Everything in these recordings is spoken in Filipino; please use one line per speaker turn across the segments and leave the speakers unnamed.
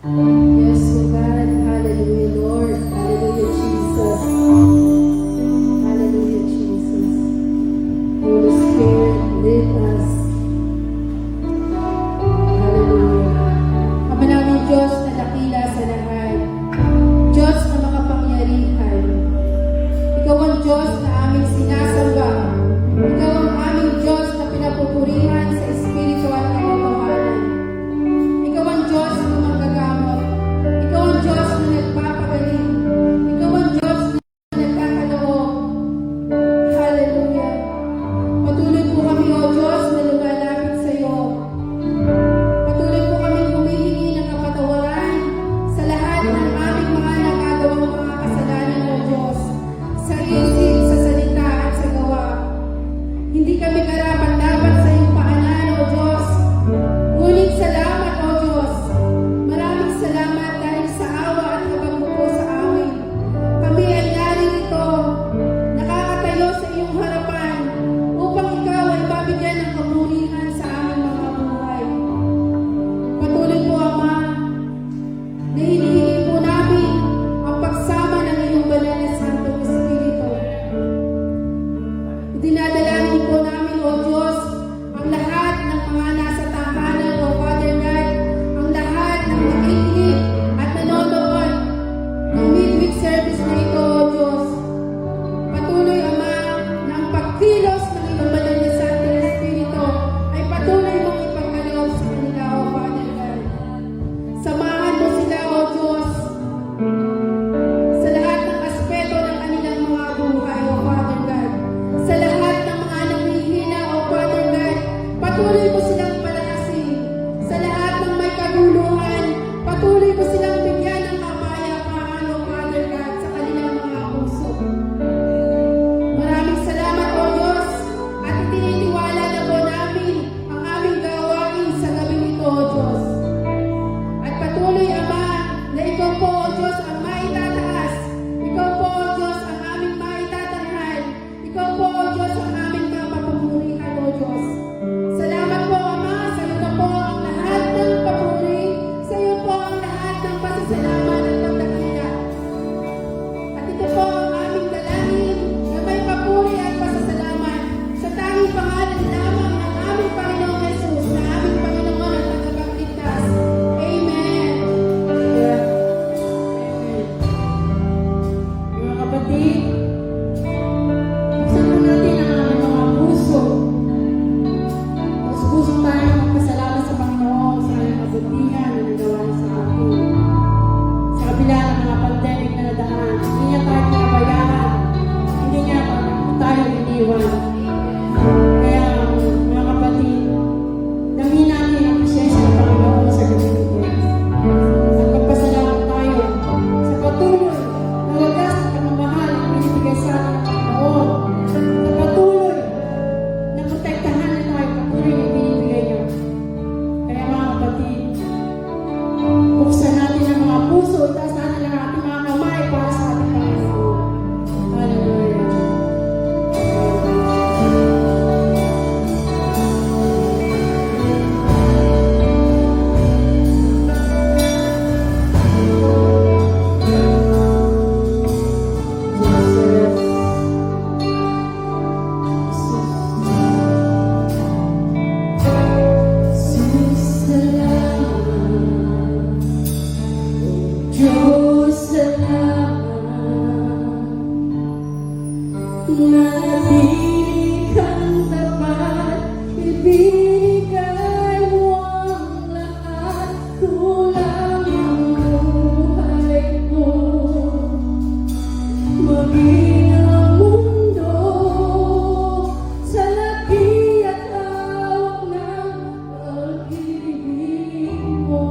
Yes, O God. Hallelujah, Lord. Hallelujah, Jesus. Hallelujah, Jesus. Holy Spirit, lead us. Hallelujah. Ama namin Diyos na dakila sa lahat. Diyos na makapangyarihan. Ikaw ang Diyos na aming sinasamba. Ikaw ang aming Diyos na pinapupurihan sa Espiritu at katotohanan. Ikaw ang Diyos na manggagamot. Ikaw ang Diyos na nagpapagaling. Ikaw ang Diyos na nagkakaloob. Hallelujah. Patuloy po kami, O Diyos, na lumalapit sa iyo. Patuloy po kami humihingi ng kapatawaran sa lahat ng aming mga nagagawang mga kasalanan, O Diyos. Sa isip, sa salita at sa gawa. Hindi kami karapat-dapat sa iyong paanan, O Diyos. Ngunit salamat, O Diyos. Maraming salamat dahil sa awa at habag mo po sa amin. Kami ay narito, nakakatayo sa iyong harapan upang ikaw ay mabigyan ng kamurihan sa aming mga buhay. Patuloy po, Ama, na hinihingi po namin ang pagsama ng iyong banal na Santong Espiritu. Dinadalangin po namin, O Diyos, ang lahat ng mga nasa tahanan, O Father God, ang lahat ng nakikinig at nanonood ng midweek service na ito, O Diyos. Patuloy, Ama, na ang pagkilos ng iyong banal na Santong Espiritu ay patuloy mong ipagkaloob sa kanila, O Father God. Samahan mo sila, O Diyos, sa lahat ng aspeto ng kanilang mga buhay, O Father God. Sa lahat ng mga nanghihina, O Father God, patuloy mo silang palakasin. Sa lahat ng may kaguluhan, patuloy mo silang bigyan ng kapayapaan, O Father God, sa kanilang mga puso. Maraming salamat, O Diyos, at itinitiwala na po namin ang aming gawain sa gabing ito, O Diyos. At patuloy, Ama, na ikaw po, O Diyos, ang maitataas. Ikaw po, O Diyos, ang aming maitatanghal. Ikaw po, O Diyos, ang aming mapapupurihan, O Diyos. Salamat po, Ama. Sa iyo na po ang lahat ng papuri. Sa iyo po ang lahat ng pasasalamat at pagdakila. At ito po ang aming dalangin na may papuri at pasasalamat sa tanging pangalan lamang ng aming Panginoong Jesus, na aming Panginoon at tagapagligtas. Amen. Amen. Mga kapatid, buksan po natin ang aming mga puso. Puso tayo magpasalamat sa Panginoon sa kanyang kabutihan na nagawa niya sa atin. Sa kabila ng mga pandemic na nadaan, hindi niya tayo pinabayaan. Hindi niya tayo iniwan. Kaya, mga kapatid, damihan natin ang presensya ng Panginoon sa gabi ito. At magpasalamat tayo sa patuloy na wagas at pagmamahal na binibigay sa atin ng Panginoon. Sa patuloy na protektahan niya tayo, patuloy na binibigay niya. Kaya mga kapatid, buksan natin ang mga puso, itaas natin ang ating mga kamay para sa ating Panginoon. Hallelujah. Diyos, salamat. Nanatili kang tapat, ibinigay mo ang lahat, kulang ang buhay ko. Maging ang mundo sa laki at hawak ng pag-ibig mo.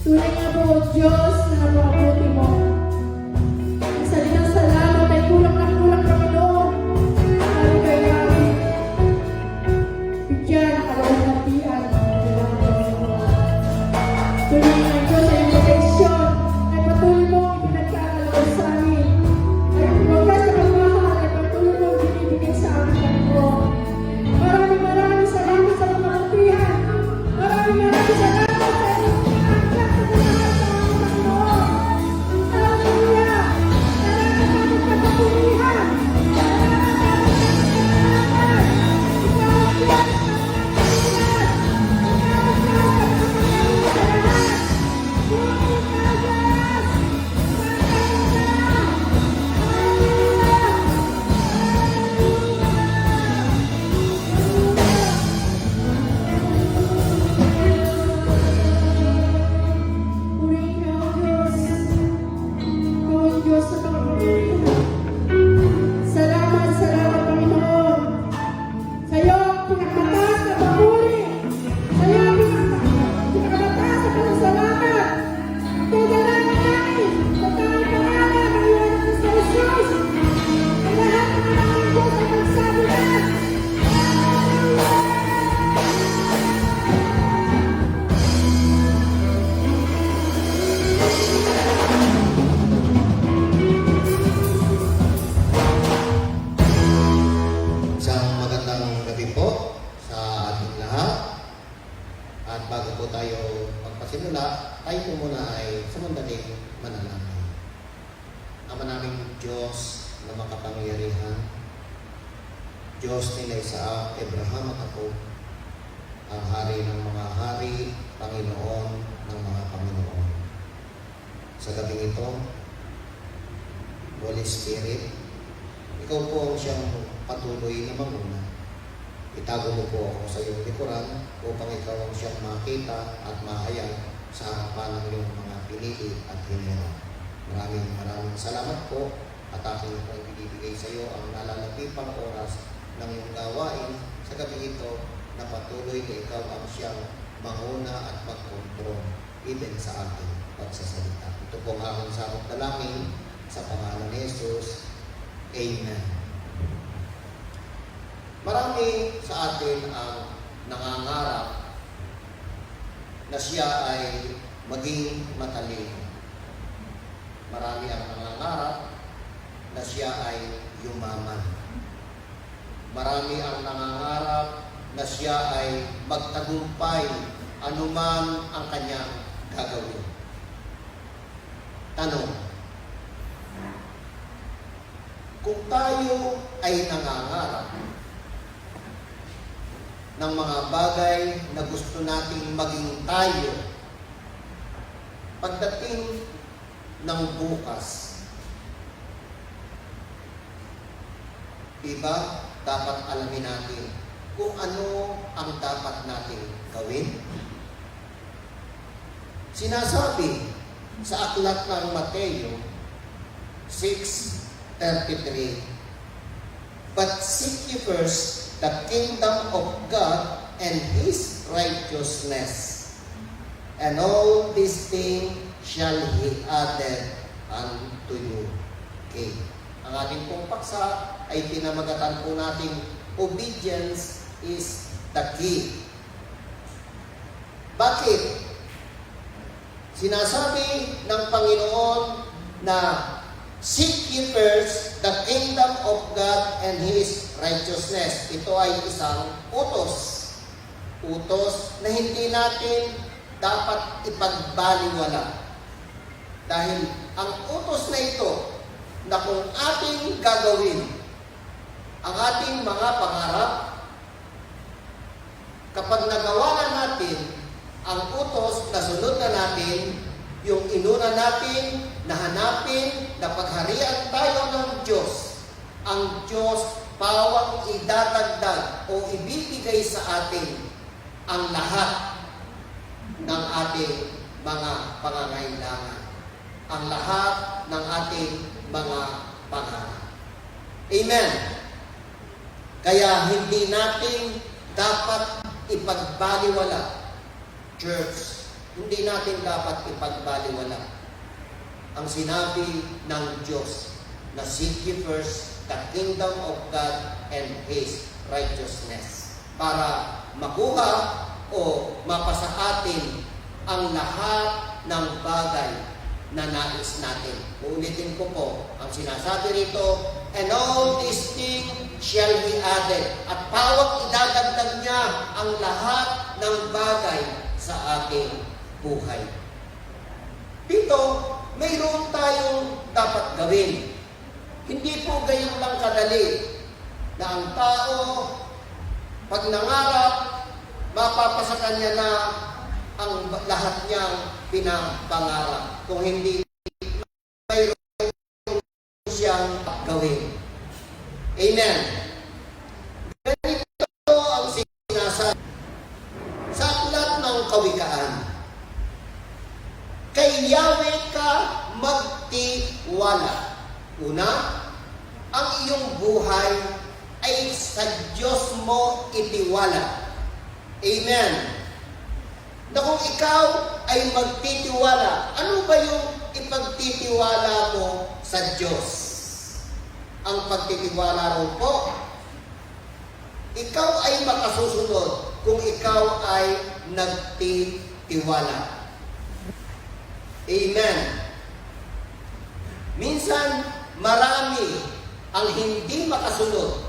Tunay nga po, Diyos, na napakabuti mo. Ang salitang salamat ay kulang na kulang, Panginoon. Para kayo namin. Bigyan ang kalawalhatian ng kailangan, Panginoon. Tunay nga, Diyos, ay proteksyon ay patuloy mong ipinagkakalawal sa amin. Ay wagas na pagmahal ay patuloy mong binibigay sa amin, Panginoon. Maraming salamat sa pamamutihan. Maraming salamat sa inyong pagkakas sa lahat sa aming Panginoon. Hallelujah! Salamat sa aming pagkapulihan. Salamat, Panginoon. Sa iyo, pinakmataas na papuri. Sa iyo, pinakmataas na pasasalamat. Tudalanan namin sa tanging pangalan ng iyong anak na si Jesus. Ang lahat ng anak ng Diyos ay magsabi na,
Isang magandang gabi po sa ating lahat. At bago po tayo magpasimula, tayo po muna ay sumundaling manalangin. Ama naming Diyos na makapangyarihan, Diyos nila Isaac, Abraham at ako, ang hari ng mga hari, Panginoon ng mga Panginoon. Sa gabing ito, Holy Spirit, ikaw po ang siyang patuloy na manguna. Itago mo po ako sa iyong likuran upang ikaw ang siyang makita at mahayag sa harapan ng iyong mga pinili at hinirap. Maraming salamat po at aking pong ibibigay sa iyo ang nalalapipang oras ng iyong gawain sa gabi ito na patuloy na ikaw ang siyang manguna at magkontrol even sa ating pagsasalita. Ito po ang aking samot dalangin sa pangalan ni Jesus. Amen. Marami sa atin ang nangangarap na siya ay maging matalino. Marami ang nangangarap na siya ay yumaman. Marami ang nangangarap na siya ay magtagumpay anuman ang kanyang gagawin. Tanong, kung tayo ay nangangarap ng mga bagay na gusto nating maging tayo pagdating ng bukas, diba dapat alamin natin kung ano ang dapat nating gawin? Sinasabi sa aklat ng Mateo 6:33, "But seek ye first the kingdom of God and His righteousness, and all these things shall He added unto you." Okay. Ang ating pong paksa ay pinamagatan po nating obedience is the key. Bakit? Sinasabi ng Panginoon na seek ye first the kingdom of God and His righteousness. Ito ay isang utos. Utos na hindi natin dapat ipagbaliwala. Dahil ang utos na ito, na kung ating gagawin ang ating mga pangarap, kapag nagawa na natin ang utos na sunod na natin, yung inuna natin na hanapin na pagharian tayo ng Diyos, ang Diyos pawang idadagdag o ibibigay sa atin ang lahat ng ating mga pangangailangan, ang lahat ng ating mga pangarap. Amen. Kaya hindi natin dapat ipagbaliwala, church, hindi natin dapat ipagbaliwala ang sinabi ng Diyos na seek ye first the kingdom of God and His righteousness para makuha o mapasa atin ang lahat ng bagay na nais natin. Uulitin ko po ang sinasabi rito, and all these things shall be added. At pawang idadagdag niya ang lahat ng bagay sa ating buhay. Dito, mayroon tayong dapat gawin. Hindi po gayon lang kadali na ang tao, pag nangarap, mapapasa kanya na ang lahat niyang pinapangarap. Kung hindi, mayroon siyang gawin. Amen. Ganito ang sinasabi sa aklat ng Kawikaan. Kay Yahweh ka magtiwala. Una, ang iyong buhay ay sa Diyos mo itiwala. Amen. Na kung ikaw ay magtitiwala, ano ba yung ipagtitiwala mo sa Diyos? Ang pagtitiwala ron po, ikaw ay makasusunod kung ikaw ay nagtitiwala. Amen. Minsan, marami ang hindi makasunod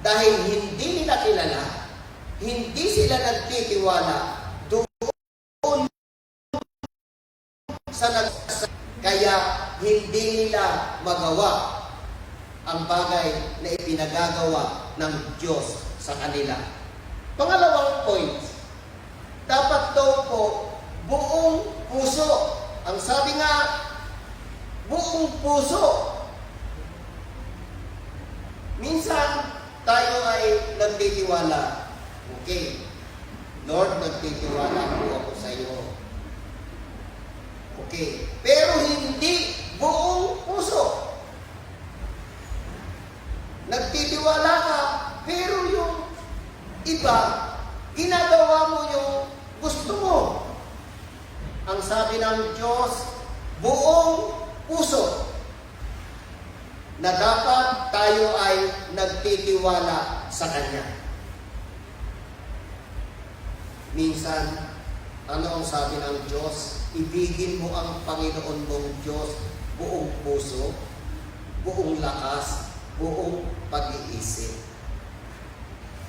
dahil hindi nila kilala, hindi sila nagtitiwala doon sa kaya hindi nila magawa ang bagay na ipinagagawa ng Diyos sa kanila. Pangalawang point, dapat daw po buong puso. Ang sabi nga, buong puso. Minsan, tayo ay nagtitiwala. Okay, Lord, nagtitiwala po ako sa iyo. Okay, pero hindi buong puso. Nagtitiwala ka, pero yung iba, ginagawa mo yung gusto mo. Ang sabi ng Diyos, buong puso, na dapat tayo ay nagtitiwala sa Kanya. Minsan, ano ang sabi ng Diyos? Ibigin mo ang Panginoon mong Diyos buong puso, buong lakas, buong pag-iisip,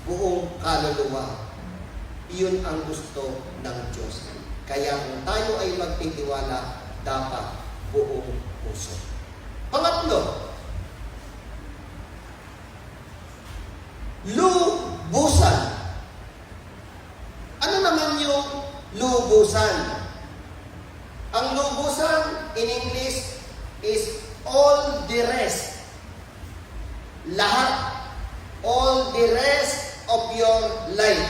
buong kaluluwa. Iyon ang gusto ng Diyos. Kaya kung tayo ay magtitiwala, dapat buong puso. Pangatlo, lubusan. Ano naman yung lubusan? Ang lubusan in English is all the rest. Lahat. All the rest of your life.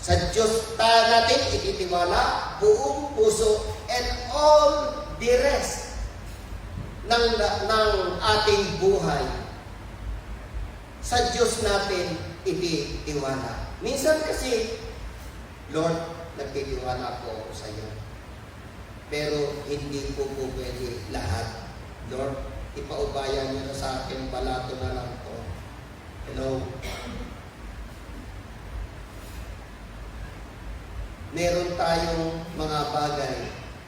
Sa Diyos natin ititiwala, buong puso, and all the rest ng ating buhay. Sa Diyos natin ititiwala. Minsan kasi, Lord, nagtitiwala po ako sa iyo. Pero hindi po pwede lahat. Lord, ipaubayan niyo na sa akin, balato na lang po. Hello? Meron tayong mga bagay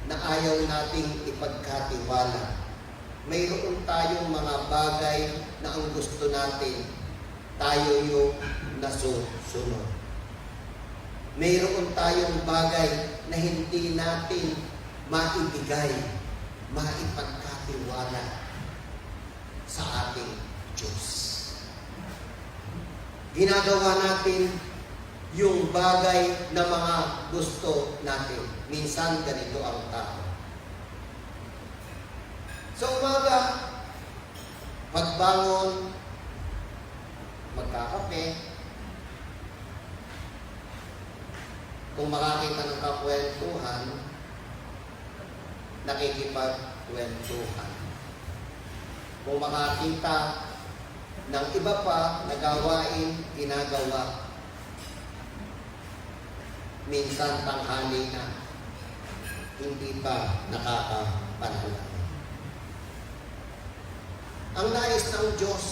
na ayaw nating ipagkatiwala. Mayroon tayong mga bagay na ang gusto natin, tayo yung nasusunod. Mayroon tayong bagay na hindi natin maibigay, maipagkatiwala sa ating Diyos. Ginagawa natin yung bagay na mga gusto natin. Minsan ganito ang tao. Sa umaga, pagbangon, magkakape. Kung makakita ng kakwentuhan, nakikipagkwentuhan. Kung makakita ng iba pa na gawain, ginagawa. minsan tanghali na, hindi pa nakakapanalangin. Ang nais ng Diyos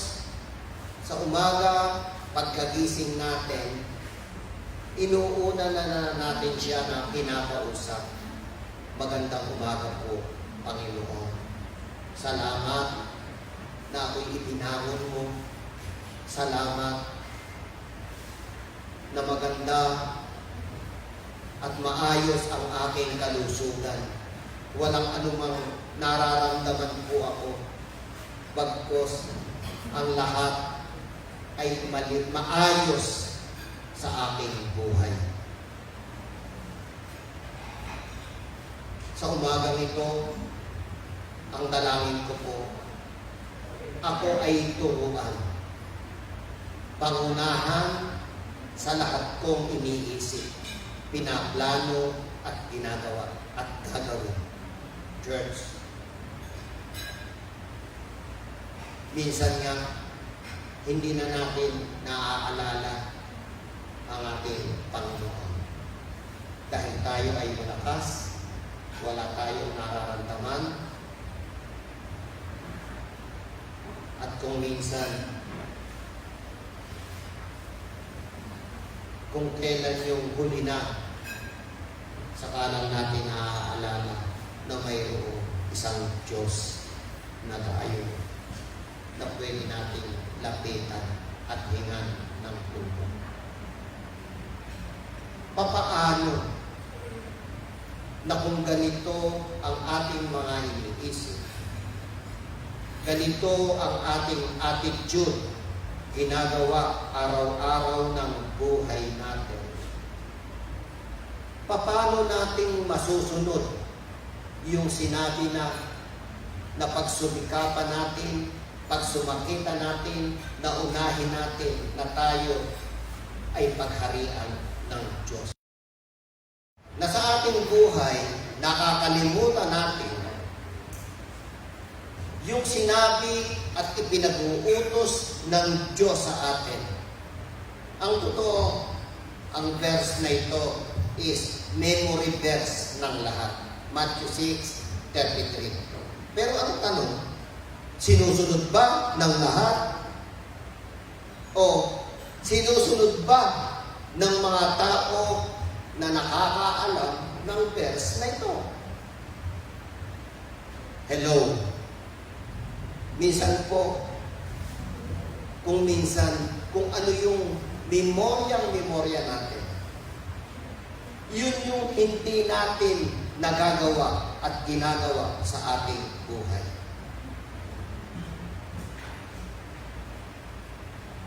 sa umaga, pagkagising natin, inuuna na natin siya na pinakausap. Magandang umaga po, Panginoon. Salamat na ako'y ibinangon mo. Salamat na maganda at maayos ang aking kalusugan. Walang anumang nararamdaman po ako. Bagkos ang lahat ay maayos sa aking buhay. Sa umagang ito, ang dalangin ko po, ako ay turuan, pangunahan sa lahat kong iniisip, pinaplano at ginagawa at gagawin. Church, minsan nga, hindi na natin naaalala ang ating Panginoon. Dahil tayo ay malakas, wala tayong nararamdaman, at kung minsan, kung kailan yung huli na, saka lang natin naaalala na mayroong isang Diyos na tayo na pwede natin lapitan at hingan ng tulong. Papaano na kung ganito ang ating mga iniisip, ganito ang ating attitude, ginagawa araw-araw ng buhay natin, paano nating masusunod yung sinabi na pagsumikapan natin, pagsumakita natin, na unahin natin na tayo ay pagharian ng Diyos. Na sa ating buhay, nakakalimutan natin yung sinabi at ipinag-uutos ng Diyos sa atin. Ang totoo, ang verse na ito is memory verse ng lahat. Matthew 6:33. Pero ang tanong, sinusunod ba ng lahat? O sinusunod ba ng mga tao na nakakaalam ng verse na ito? Hello? Minsan po, kung ano yung memorya natin, yun yung hindi natin nagagawa at ginagawa sa ating buhay.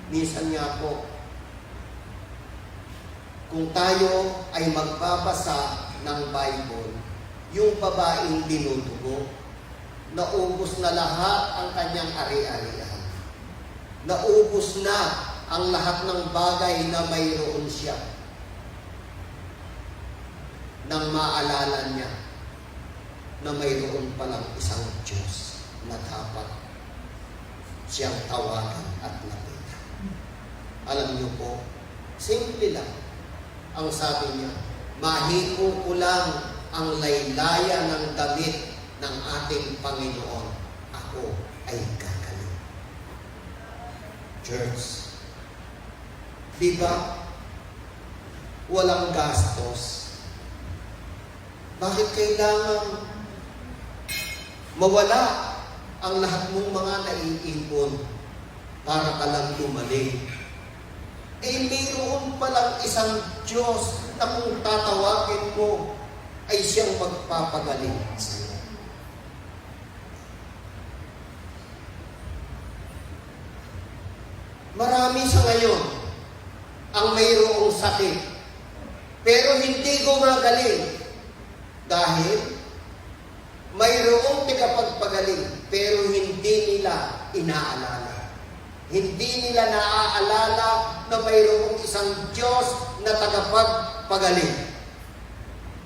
Minsan nga po, kung tayo ay magbabasa ng Bible, yung babaeng dinudugo, naubos na lahat ang kanyang ari-arian. Naubos na ang lahat ng bagay na mayroon siya. Nang maalala niya na mayroon palang isang Diyos na dapat siyang tawagan at lapitan. Alam niyo po, simple lang ang sabi niya, mahiko ko lang ang laylaya ng damit ng ating Panginoon, ako ay gagaling. Church, di ba walang gastos? Bakit kailangan mawala ang lahat mong mga naiipon para ka lang lumaling? Eh, mayroon palang isang Diyos na kung tatawagin mo ay siyang magpapagaling sa iyo. Marami sa ngayon ang mayroong sakit, pero hindi gumagaling dahil mayroong tigapagpagaling, pero hindi nila inaalala. Hindi nila naaalala na mayroong isang Diyos na tagapagpagaling.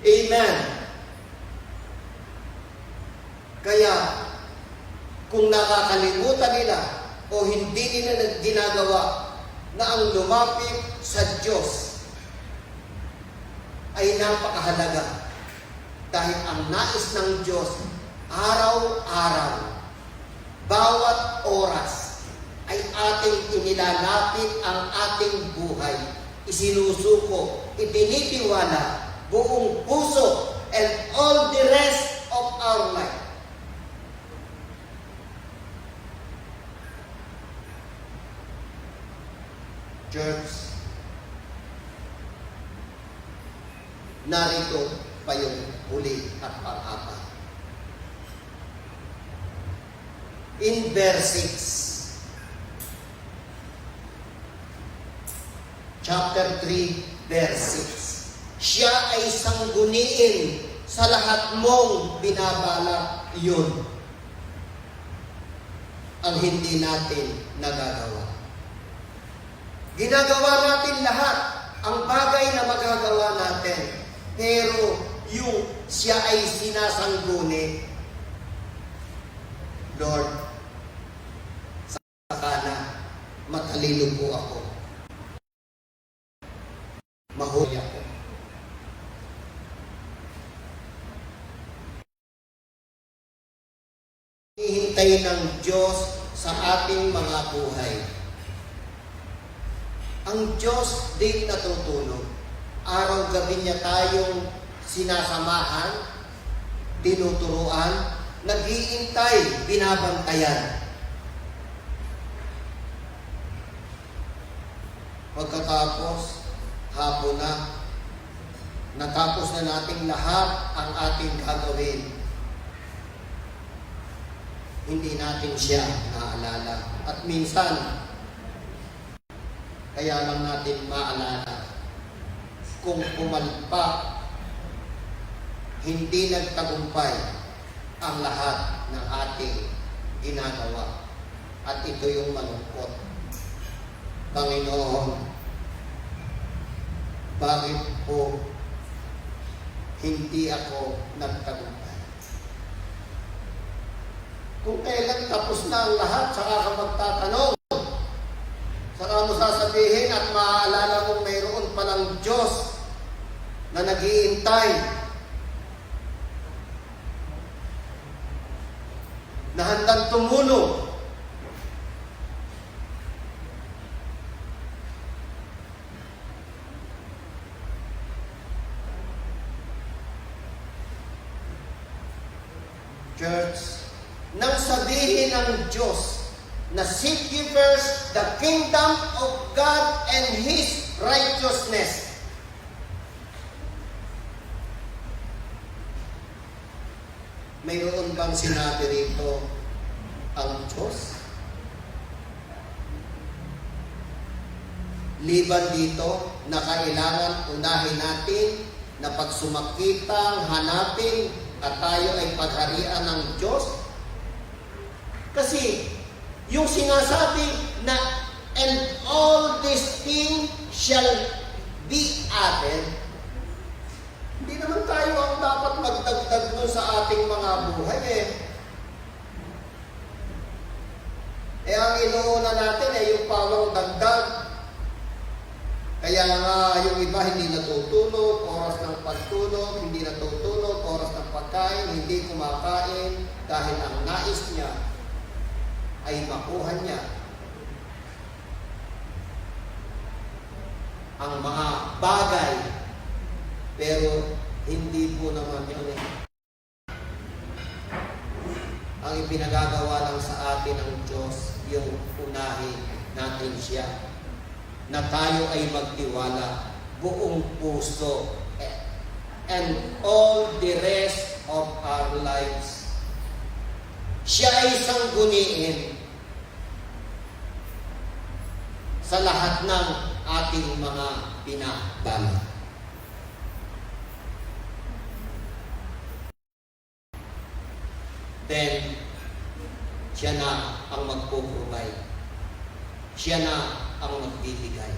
Amen. Kaya, kung nakakalimutan nila o hindi nila ginagawa na ang lumapit sa Diyos ay napakahalaga. Dahil ang nais ng Diyos, araw-araw, bawat oras, ay ating inilalapit ang ating buhay. Isinusuko, itinitiwala, buong puso, and all the rest of our life. Church, narito pa yung huli at pang-apat. In verse 6, chapter 3, verse 6, siya ay sangguniin sa lahat mong binabalak, yun ang hindi natin nagagawa. Ginagawa natin lahat ang bagay na magagawa natin, pero yung siya ay sinasangguni, Lord, saka na, matalino po ako. Mahuli ako. Hinihintay ng Diyos sa ating mga buhay. Ang Diyos din natutulog. Araw-gabi niya tayong sinasamahan, tinuturuan, nag-iintay, binabantayan. Pagkatapos, hapon na, natapos na nating lahat ang ating gagawin. Hindi natin siya naalala. At minsan, kaya lang natin maalala kung pumalpak, hindi nagtagumpay ang lahat ng ating ginagawa. At ito yung malungkot. Panginoon, bakit po hindi ako nagtagumpay? Kung kailan tapos na ang lahat, saka ka magtatanong. Saka mo sasabihin at maaalala mong mayroon palang Diyos na nag-iintay, na handang tumulong. Church, nang sabihin ng Diyos na seek ye first the kingdom of God and His righteousness. Mayroon bang sinabi rito ang Diyos? Liban dito na kailangan unahin natin na pagsumakitang hanapin at tayo ay pagharian ng Diyos? Kasi yung sinasabi na and all these things shall be added, hindi naman tayo ang dapat magdagdag nun sa ating mga buhay ang inuuna natin ay yung pawang dagdag. Kaya nga yung iba hindi natutulog, oras ng pagtulog, hindi natutulog, oras ng pagkain, hindi kumakain dahil ang nais niya ay makuha niya ang mga bagay, pero hindi po naman yun ang ipinagagawa lang sa atin ng Diyos, yung unahin natin siya, na tayo ay magtiwala buong puso and all the rest of our lives. Siya ay sangguniin sa lahat ng ating mga pinabala. Then, siya na ang magpo-provide. Siya na ang magbibigay.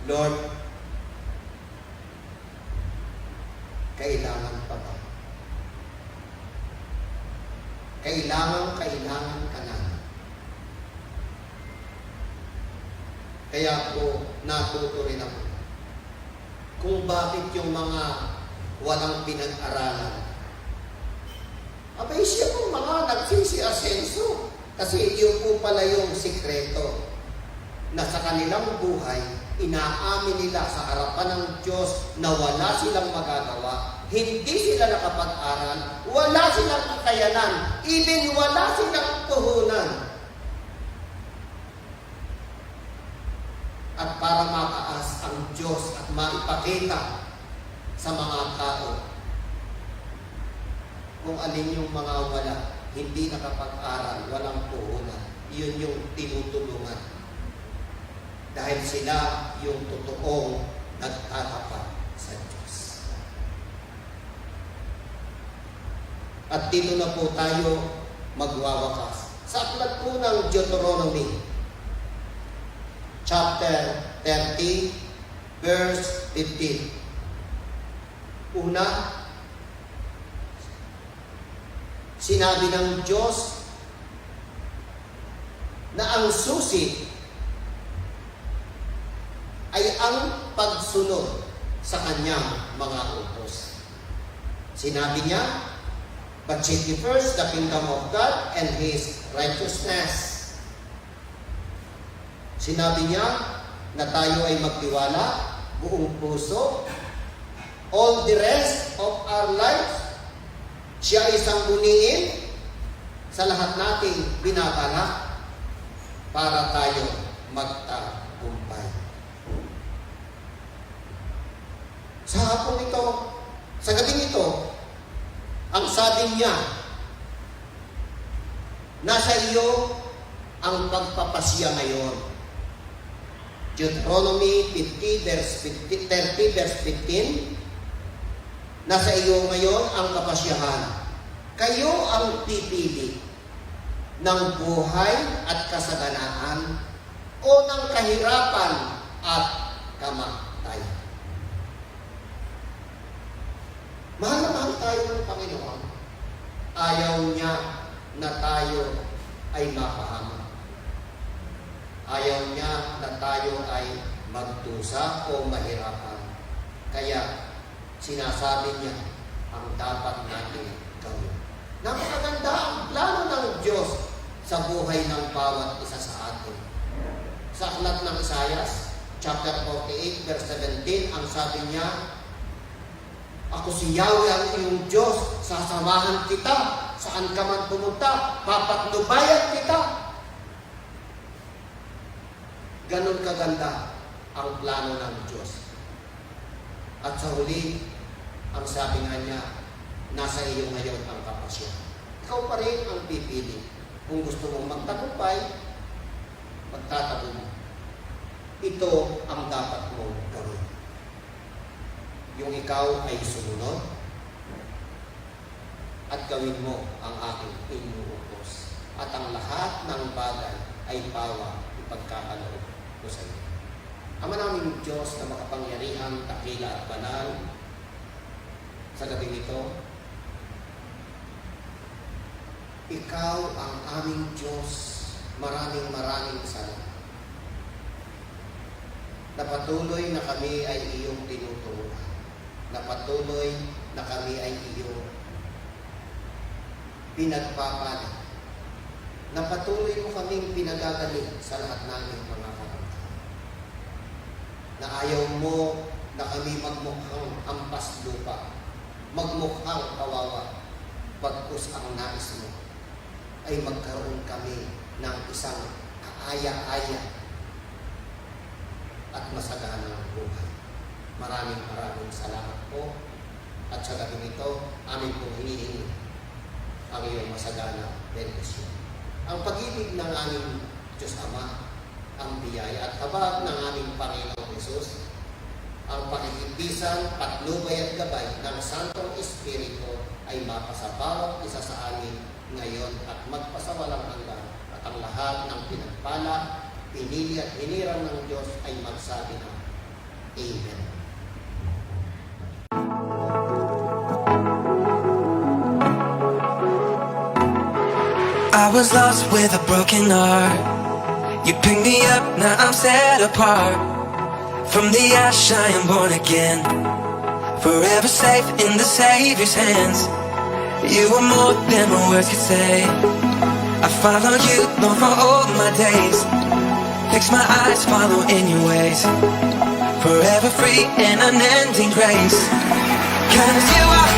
Lord, kailangan pa ba? Kailangan ka na. Kaya po, natuto rin ako kung bakit yung mga walang pinag-aralan. Abay siya po mga nagsisi-asenso. Kasi yun po pala yung sikreto na sa kanilang buhay, inaamin nila sa harapan ng Diyos na wala silang magagawa. Hindi sila nakapag-aral, wala silang kakayanan, even wala silang puhunan. At para mataas ang Diyos at maipakita sa mga tao kung alin yung mga wala, hindi nakapag-aral, walang puhunan, yun yung tinutulungan. Dahil sila yung totoong nagtatapat sa Diyos. At dito na po tayo magwawakas. Sa aklat po ng Deuteronomy, chapter 30, verse 15. Una, sinabi ng Diyos na ang susi ay ang pagsunod sa kanyang mga utos. Sinabi niya, but seek ye first the kingdom of God and His righteousness. Sinabi niya na tayo ay magtiwala, buong puso, all the rest of our lives, siya ay sangguniin sa lahat nating binabalak para tayo magtagumpay. Sa hapon ito, sa gabing ito, ang sabi niya, nasa iyo ang pagpapasya ngayon. Deuteronomy 30 verse 15, nasa iyo ngayon ang kapasyahan. Kayo ang pipili ng buhay at kasaganaan o ng kahirapan at kamatayan. Mahal na mahal tayo ng Panginoon. Ayaw niya na tayo ay mapahamak. Ayaw niya na tayo ay magdusa o mahirapan. Kaya sinasabi niya ang dapat natin gawin. Napakaganda ang plano ng Diyos sa buhay ng bawat isa sa atin. Sa aklat ng Isaias, chapter 48, verse 17, ang sabi niya, ako si Yahweh ang iyong Diyos, sasamahan kita, saan ka man pumunta, papatnubayan kita. Ganon kaganda ang plano ng Diyos. At sa huli, ang sabi nga niya, nasa iyo ngayon ang kapasya. Ikaw pa rin ang pipili. Kung gusto mong magtagumpay, magtatagumpay. Ito ang dapat mong gawin. Yung ikaw ay sumunod at gawin mo ang aking inuutos. At ang lahat ng bagay ay bawa ipagkakaloob ko sa iyo. Ama namin Diyos na makapangyarihan, dakila at banal, sa gabing ito, ikaw ang aming Diyos, maraming salamat. Na patuloy na kami ay iyong tinuturuan. Na patuloy na kami ay iyong pinagpapala. Na patuloy mo kaming pinagagaling sa lahat namin mga karamdaman. Na ayaw mo na kami magmukhang hampas lupa, magmukhang kawawa, pagkus ang nais mo ay magkaroon kami ng isang kaaya-aya at masaganang buhay. Maraming salamat po. At sa gabi nito, amin pong hinihingi ang iyong masagana bendisyon. Ang pag-ibig ng aming Diyos Ama, ang biyaya at habag ng aming Panginoong Hesus, ang pakikipisan, patnubay at gabay ng Santong Espiritu ay mapasa bawat isa sa amin ngayon at magpasawalang hanggan at At ang lahat ng pinagpala, pinili at hinirang ng Diyos ay magsabi ng Amen.
I was lost with a broken heart. You picked me up, now I'm set apart. From the ash I am born again, forever safe in the Savior's hands. You are more than my words could say. I follow you, Lord, for all my days. Fix my eyes, follow in your ways. Forever free in unending grace. 'Cause you are